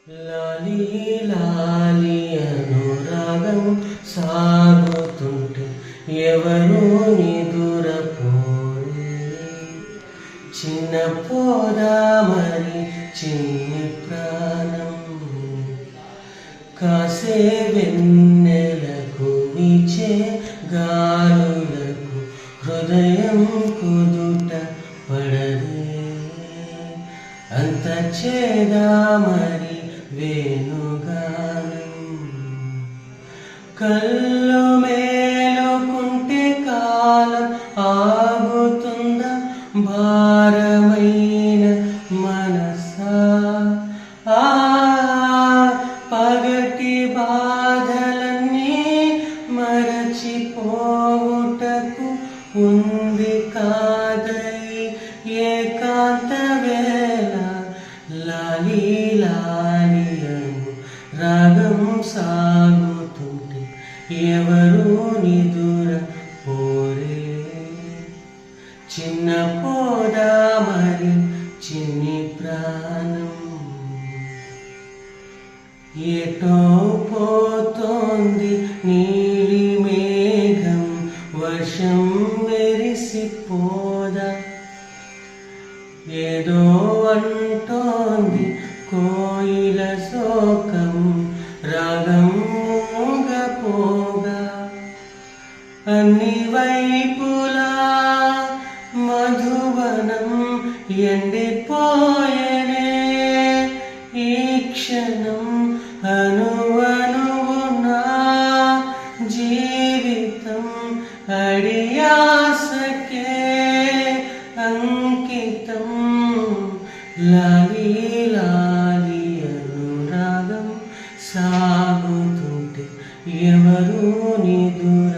లాలి లాలి అనురాగం సాగుతుంటే ఎవరు నిదురపోరే. చిన్న పోదామని చిన్ని ప్రాణం కాసే వెన్నెలకు వీచే గాలులకు హృదయం కుదుట పడదే. అంత చేదామని వేణుగానం కళ్ళు మేలుకుంటే కాలం ఆగుతుందా భారమైన మనసా. పగటి బాధలన్నీ మరచిపోవుటకు ఉంది కాదై ఏకాంత వేళ. లాలి లాలి అను రాగం సాగుతుంటే ఎవరు నిదుర పోరే. చిన్న పోదామని చిన్ని ప్రాణం ఎటో పోతోంది నీలి మేఘం వర్షం మెరిసిపోదా. ఏదో అంటోంది కోయిల శోకం రాగం మూగపోగా. అన్ని వైపులా మధువనం ఎండిపోయేనే. ఈ క్షణం అణువణువునా జీవితం అడియాసకే అంకితం. లాలి లాలి అనురాగం సాగుతుంటే ఎవరు నిదుర